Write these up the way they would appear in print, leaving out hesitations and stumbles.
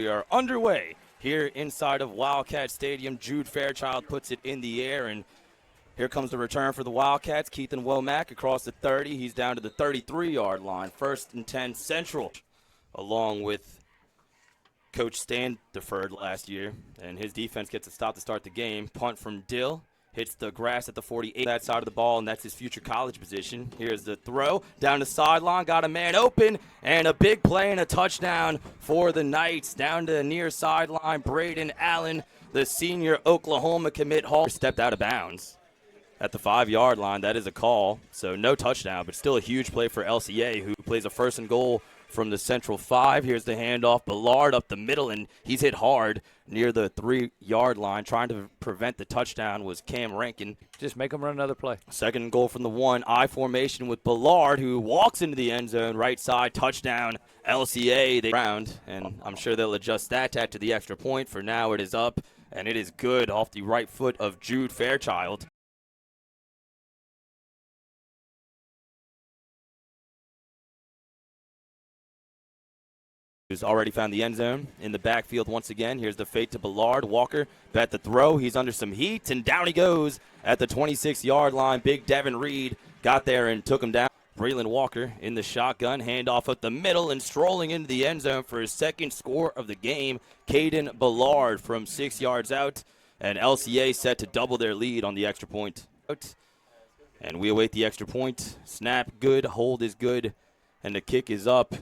We are underway here inside of Wildcat Stadium. Jude Fairchild puts it in the air, and here comes the return for the Wildcats. Keithan Womack across the 30. He's down to the 33-yard line. 1st and 10 Central, along with Coach Stan deferred last year, and his defense gets a stop to start the game. Punt from Dill. Hits the grass at the 48, that side of the ball, and that's his future college position. Here's the throw down the sideline, got a man open, and a big play and a touchdown for the Knights. Down to the near sideline, Braden Allen, the senior Oklahoma commit, Hall stepped out of bounds at the 5-yard line. That is a call, so no touchdown, but still a huge play for LCA, who plays a 1st and goal from the Central 5. Here's the handoff, Ballard up the middle, and he's hit hard near the 3-yard line. Trying to prevent the touchdown was Cam Rankin. Just make him run another play. 2nd and goal from the 1. I formation with Ballard, who walks into the end zone, right side, touchdown. LCA, they round, and I'm sure they'll adjust that to the extra point. For now, it is up, and it is good off the right foot of Jude Fairchild. Who's already found the end zone in the backfield once again. Here's the fake to Ballard. Walker bet the throw. He's under some heat, and down he goes at the 26-yard line. Big Devin Reed got there and took him down. Braylon Walker in the shotgun. Handoff up the middle and strolling into the end zone for his 2nd score of the game. Caden Ballard from 6 yards out, and LCA set to double their lead on the extra point. And we await the extra point. Snap good, hold is good, and the kick is up.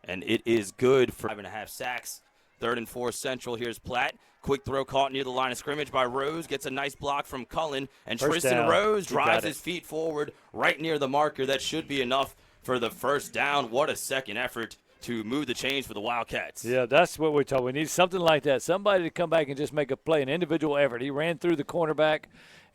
And it is good for 5.5 sacks. 3rd and 4 Central. Here's Platt. Quick throw caught near the line of scrimmage by Rose. Gets a nice block from Cullen. And Tristan Rose drives his feet forward right near the marker. That should be enough for the 1st down. What a second effort to move the chains for the Wildcats. Yeah, that's what we're talking. We need something like that. Somebody to come back and just make a play, an individual effort. He ran through the cornerback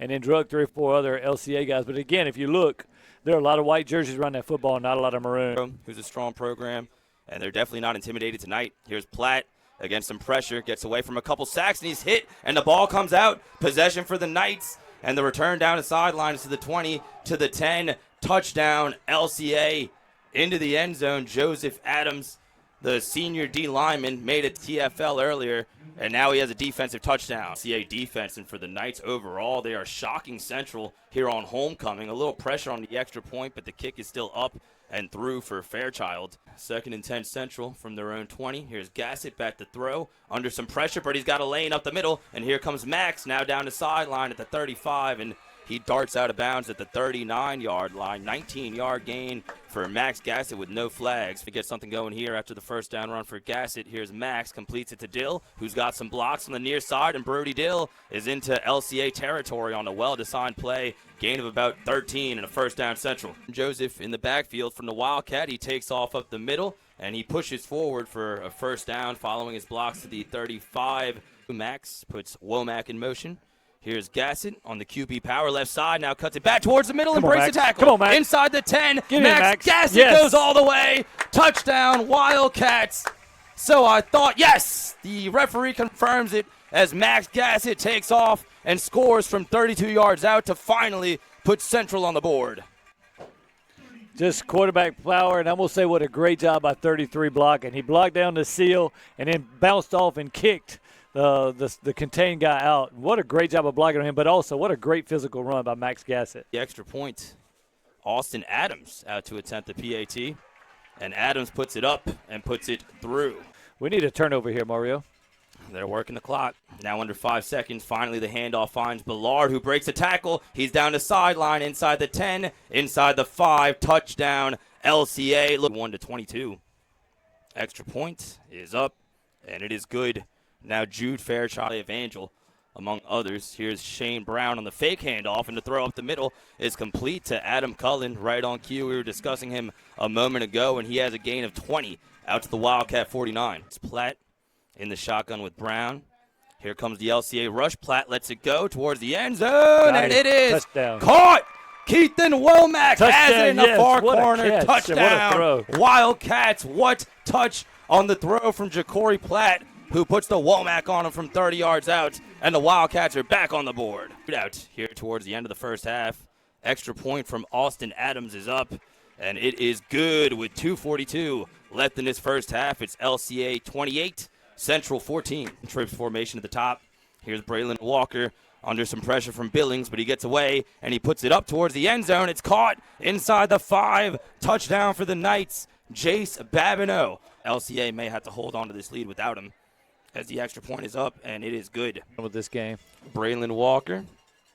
and then drug 3 or 4 other LCA guys. But, again, if you look, there are a lot of white jerseys running that football, not a lot of maroon. Who's a strong program. And they're definitely not intimidated tonight. Here's Platt against some pressure, gets away from a couple sacks, and he's hit, and the ball comes out. Possession for the Knights, and the return down the sidelines to the 20, to the 10. Touchdown, LCA into the end zone. Joseph Adams, the senior D lineman, made a TFL earlier, and now he has a defensive touchdown. LCA defense, and for the Knights overall, they are shocking Central here on homecoming. A little pressure on the extra point, but the kick is still up and through for Fairchild. 2nd and 10 Central from their own 20. Here's Gassett back to throw. Under some pressure, but he's got a lane up the middle. And here comes Max, now down the sideline at the 35. And he darts out of bounds at the 39-yard line. 19-yard gain for Max Gassett with no flags. To get something going here after the 1st down run for Gassett. Here's Max, completes it to Dill, who's got some blocks on the near side. And Brody Dill is into LCA territory on a well-designed play. Gain of about 13 and a 1st down Central. Joseph in the backfield from the Wildcat. He takes off up the middle, and he pushes forward for a 1st down following his blocks to the 35. Max puts Womack in motion. Here's Gassett on the QB power left side. Now cuts it back towards the middle and breaks the tackle. Come on, Max. Inside the 10. Max Gassett goes all the way. Touchdown, Wildcats. So I thought, yes, the referee confirms it as Max Gassett takes off and scores from 32 yards out to finally put Central on the board. Just quarterback power, and I'm going to say what a great job by 33 blocking. He blocked down the seal and then bounced off and kicked the contained guy out. What a great job of blocking him, but also what a great physical run by Max Gassett. The extra point, Austin Adams out to attempt the PAT, and Adams puts it up and puts it through. We need a turnover here, Mario. They're working the clock. Now under 5 seconds. Finally, the handoff finds Ballard, who breaks a tackle. He's down the sideline, inside the 10, inside the 5. Touchdown, LCA. Look, 1-22. Extra point is up, and it is good. Now Jude Fairchild, Evangel, among others. Here's Shane Brown on the fake handoff, and the throw up the middle is complete to Adam Cullen, right on cue. We were discussing him a moment ago, and he has a gain of 20 out to the Wildcat 49. It's Platt in the shotgun with Brown. Here comes the LCA rush. Platt lets it go towards the end zone, and it is caught. Keithan Womack has it in the far corner. Touchdown. Wildcats, what touch on the throw from Ja'Cory Platt, who puts the Womack on him from 30 yards out, and the Wildcats are back on the board. Out here towards the end of the first half. Extra point from Austin Adams is up, and it is good with 2:42 left in this first half. It's LCA 28, Central 14. Trips formation at the top. Here's Braylon Walker under some pressure from Billings, but he gets away, and he puts it up towards the end zone. It's caught inside the 5. Touchdown for the Knights. Jace Babineau. LCA may have to hold on to this lead without him as the extra point is up, and it is good. With this game. Braylon Walker,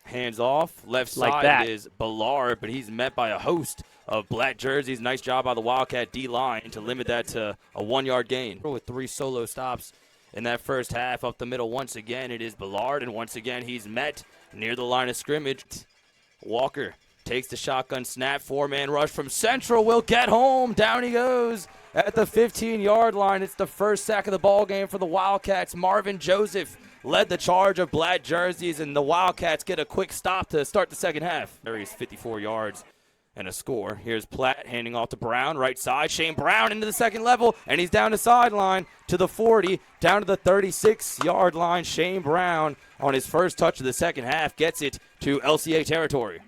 hands off. Left side is Ballard, but he's met by a host of black jerseys. Nice job by the Wildcat D-line to limit that to a 1-yard gain. With 3 solo stops in that first half. Up the middle once again, it is Ballard, and once again he's met near the line of scrimmage. Walker takes the shotgun snap. 4-man rush from Central will get home. Down he goes at the 15-yard line. It's the first sack of the ball game for the Wildcats. Marvin Joseph led the charge of black jerseys, and the Wildcats get a quick stop to start the second half. There he's 54 yards and a score. Here's Platt handing off to Brown, right side. Shane Brown into the second level, and he's down the sideline to the 40, down to the 36-yard line. Shane Brown on his first touch of the second half gets it to LCA territory.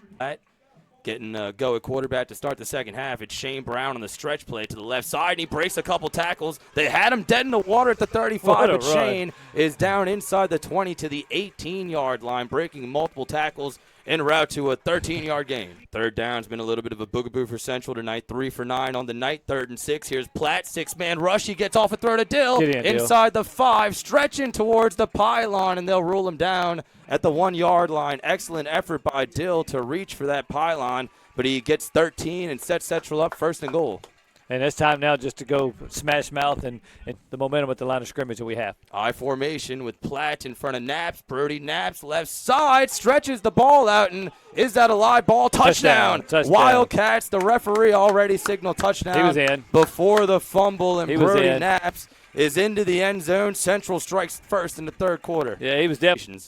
Getting a go at quarterback to start the second half. It's Shane Brown on the stretch play to the left side, and he breaks a couple tackles. They had him dead in the water at the 35, but Shane is down inside the 20 to the 18-yard line, breaking multiple tackles en route to a 13-yard gain. Third down's been a little bit of a boogaboo for Central tonight. 3 for 9 on the night. 3rd and 6. Here's Platt, 6-man rush. He gets off a throw to Dill inside the 5, stretching towards the pylon, and they'll rule him down at the 1-yard line. Excellent effort by Dill to reach for that pylon, but he gets 13 and sets Central up 1st and goal. And it's time now just to go smash mouth and the momentum at the line of scrimmage that we have. I formation with Platt in front of Naps. Brody Naps left side, stretches the ball out, and is that a live ball? Touchdown. Wildcats, the referee already signaled touchdown. He was in. Before the fumble, and Brody Naps is into the end zone. Central strikes first in the 3rd quarter. Yeah, he was definitely.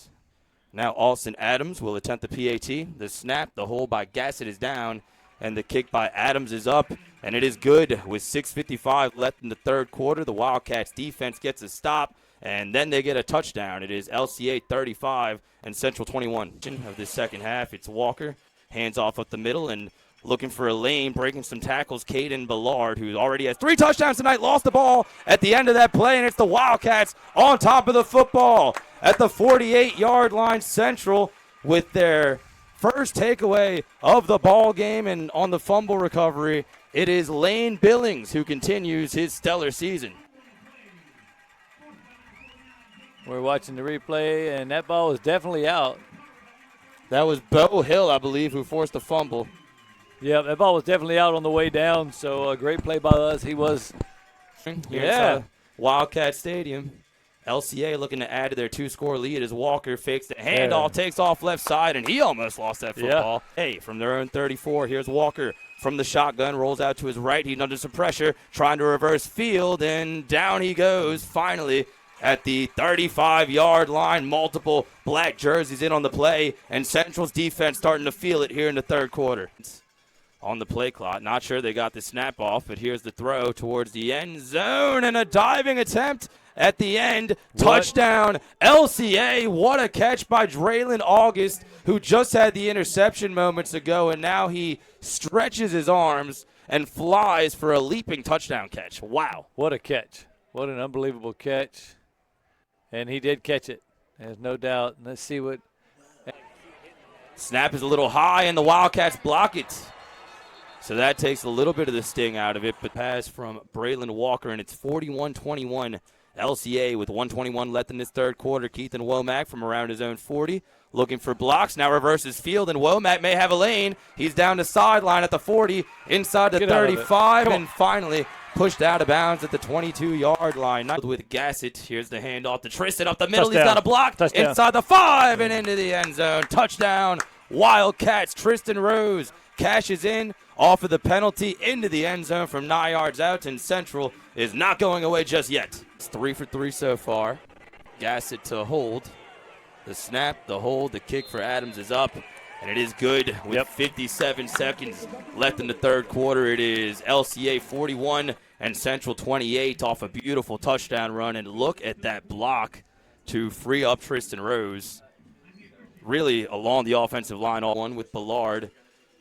Now Alston Adams will attempt the PAT. The snap, the hold by Gassett is down, and the kick by Adams is up, and it is good with 6:55 left in the 3rd quarter. The Wildcats defense gets a stop, and then they get a touchdown. It is LCA 35 and Central 21. Of this second half, it's Walker, hands off up the middle, and looking for a lane, breaking some tackles. Caden Ballard, who already has 3 touchdowns tonight, lost the ball at the end of that play, and it's the Wildcats on top of the football at the 48-yard line. Central with their first takeaway of the ball game, and on the fumble recovery, it is Lane Billings who continues his stellar season. We're watching the replay, and that ball was definitely out. That was Bo Hill, I believe, who forced the fumble. Yeah, that ball was definitely out on the way down, so a great play by us. He was. Yeah. Wildcat Stadium. LCA looking to add to their 2-score lead as Walker fakes the handoff, takes off left side, and he almost lost that football. Hey, from their own 34, here's Walker from the shotgun, rolls out to his right. He's under some pressure, trying to reverse field, and down he goes finally at the 35-yard line. Multiple black jerseys in on the play, and Central's defense starting to feel it here in the 3rd quarter. On the play clock, not sure they got the snap off, but here's the throw towards the end zone, and a diving attempt at the end. Touchdown, LCA. What a catch by Draylon August, who just had the interception moments ago, and now he stretches his arms and flies for a leaping touchdown catch. Wow. What a catch. What an unbelievable catch. And he did catch it. There's no doubt. Let's see what. Snap is a little high, and the Wildcats block it. So that takes a little bit of the sting out of it, but pass from Braylon Walker, and it's 41-21 LCA with 1:21 left in this 3rd quarter. Keithan Womack from around his own 40 looking for blocks. Now reverses field, and Womack may have a lane. He's down the sideline at the 40, inside the 35, and finally pushed out of bounds at the 22-yard line. Not with Gassett. Here's the handoff to Tristan up the middle. Touchdown. He's got a block. Touchdown. Inside the 5 and into the end zone. Touchdown, Wildcats. Tristan Rose cashes in off of the penalty into the end zone from 9 yards out, and Central is not going away just yet. It's 3 for 3 so far. Gassett to hold. The snap, the hold, the kick for Adams is up, and it is good with 57 seconds left in the 3rd quarter. It is LCA 41 and Central 28 off a beautiful touchdown run, and look at that block to free up Tristan Rose. Really along the offensive line, all one with Ballard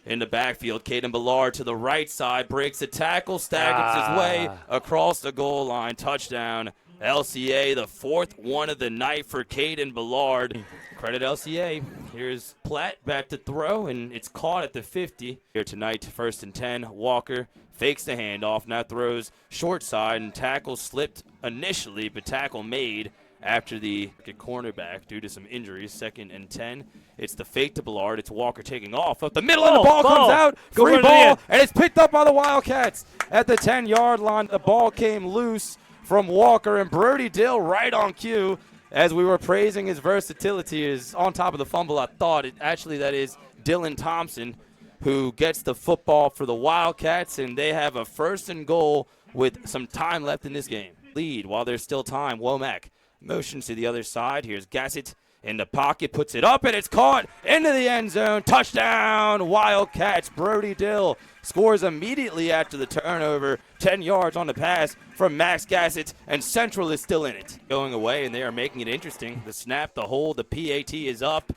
in the backfield. Caden Ballard to the right side, breaks a tackle, staggers his way across the goal line. Touchdown, LCA, the fourth one of the night for Caden Ballard. Credit LCA. Here's Platt back to throw, and it's caught at the 50. Here tonight, 1st and 10. Walker fakes the handoff, now throws short side, and tackle slipped initially, but tackle made after the cornerback due to some injuries. 2nd and 10. It's the fake to Ballard. It's Walker taking off up the middle, and the ball comes out. Free ball, and it's picked up by the Wildcats at the 10-yard line. The ball came loose from Walker, and Brody Dill right on cue. As we were praising his versatility, is on top of the fumble. I thought that is Dylan Thompson who gets the football for the Wildcats, and they have a 1st and goal with some time left in this game. Lead while there's still time. Womack motions to the other side. Here's Gassett in the pocket, puts it up, and it's caught into the end zone. Touchdown, Wildcats. Brody Dill scores immediately after the turnover. 10 yards on the pass from Max Gassett, and Central is still in it. Going away, and they are making it interesting. The snap, the hold, the PAT is up,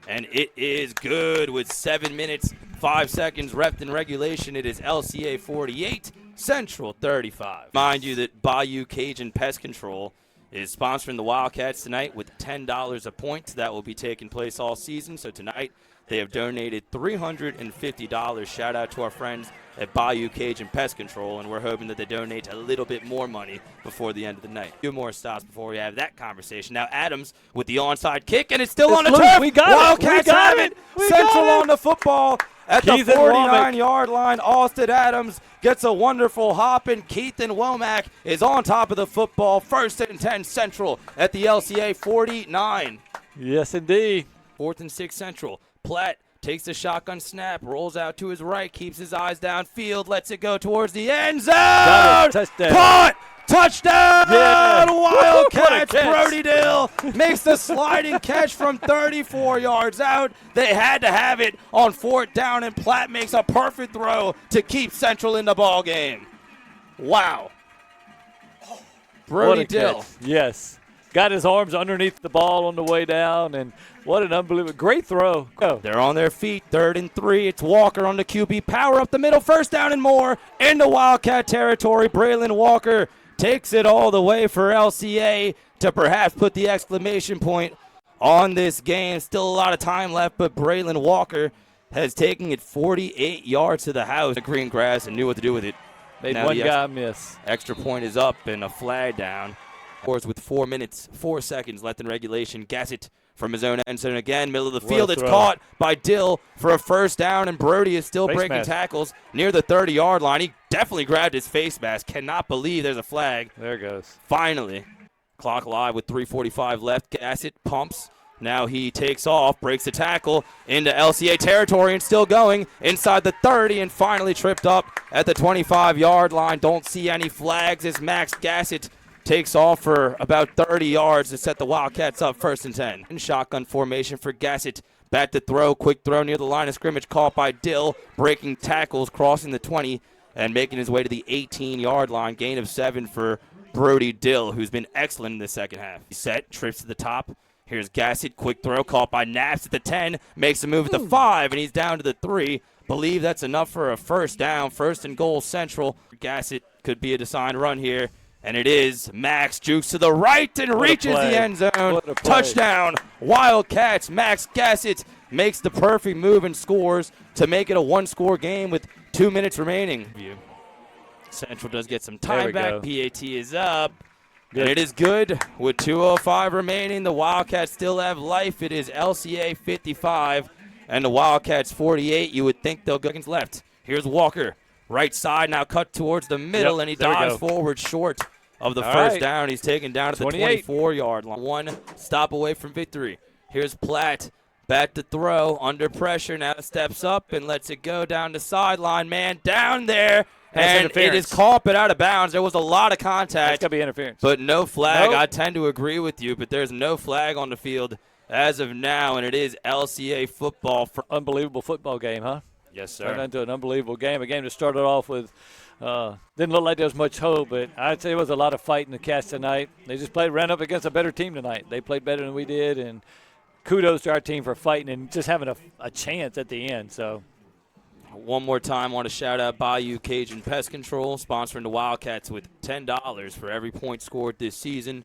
and it is good with 7 minutes, 5 seconds left in regulation. It is LCA 48, Central 35. Mind you that Bayou Cajun Pest Control is sponsoring the Wildcats tonight with $10 a point. That will be taking place all season. So tonight they have donated $350. Shout out to our friends at Bayou Cajun Pest Control, and we're hoping that they donate a little bit more money before the end of the night. A few more stops before we have that conversation. Now Adams with the onside kick, and it's still on the turf. We got Wildcats have it. Central on the football. At the 49-yard line, Austin Adams gets a wonderful hop, and Keithan Womack is on top of the football. 1st and 10 Central at the LCA 49. Yes, indeed. 4th and 6 Central. Platt takes the shotgun snap, rolls out to his right, keeps his eyes downfield, lets it go towards the end zone. Touchdown. Caught! Touchdown! Yeah. Wildcats. Brody Dill makes the sliding catch from 34 yards out. They had to have it on 4th down, and Platt makes a perfect throw to keep Central in the ball game. Wow. Brody Dill. Yes. Got his arms underneath the ball on the way down, and what an unbelievable, great throw. Go. They're on their feet, 3rd and 3. It's Walker on the QB. Power up the middle, 1st down and more into Wildcat territory. Braylon Walker takes it all the way for LCA to perhaps put the exclamation point on this game. Still a lot of time left, but Braylon Walker has taken it 48 yards to the house. The green grass and knew what to do with it. Made one guy miss. Extra point is up and a flag down. Scores with 4 minutes, 4 seconds left in regulation. Gassett from his own end zone again, middle of the field. It's caught by Dill for a 1st down, and Brody is still breaking tackles near the 30-yard line. He definitely grabbed his face mask. Cannot believe there's a flag. There it goes. Finally, clock live with 3:45 left. Gassett pumps. Now he takes off, breaks the tackle into LCA territory, and still going inside the 30, and finally tripped up at the 25-yard line. Don't see any flags as Max Gassett takes off for about 30 yards to set the Wildcats up 1st and 10. In shotgun formation for Gassett. Back to throw. Quick throw near the line of scrimmage caught by Dill. Breaking tackles, crossing the 20, and making his way to the 18-yard line. Gain of 7 for Brody Dill, who's been excellent in the second half. He's set, trips to the top. Here's Gassett. Quick throw caught by Naps at the 10. Makes a move at the 5, and he's down to the 3. Believe that's enough for a 1st down. 1st and goal Central. Gassett could be a designed run here. And it is. Max jukes to the right and reaches the end zone. Touchdown, Wildcats. Max Gassett makes the perfect move and scores to make it a 1-score game with 2 minutes remaining. Central does get some time back. PAT is up. Good. And it is good with 2:05 remaining. The Wildcats still have life. It is LCA 55 and the Wildcats 48. You would think they'll go against left. Here's Walker. Right side now cut towards the middle, and he dives forward short of the first down. He's taken down to the 24-yard line. 1 stop away from victory. Here's Platt. Back to throw. Under pressure. Now steps up and lets it go down the sideline. Man down there. And it is caught but out of bounds. There was a lot of contact. That's got to be interference. But no flag. Nope. I tend to agree with you, but there's no flag on the field as of now, and it is LCA football. Unbelievable football game, huh? Yes, sir. Turned into an unbelievable game. A game that started off with didn't look like there was much hope, but I'd say it was a lot of fight in the Cats tonight. They just ran up against a better team tonight. They played better than we did, and kudos to our team for fighting and just having a chance at the end. So One more time, want to shout out Bayou Cajun Pest Control, sponsoring the Wildcats with $10 for every point scored this season.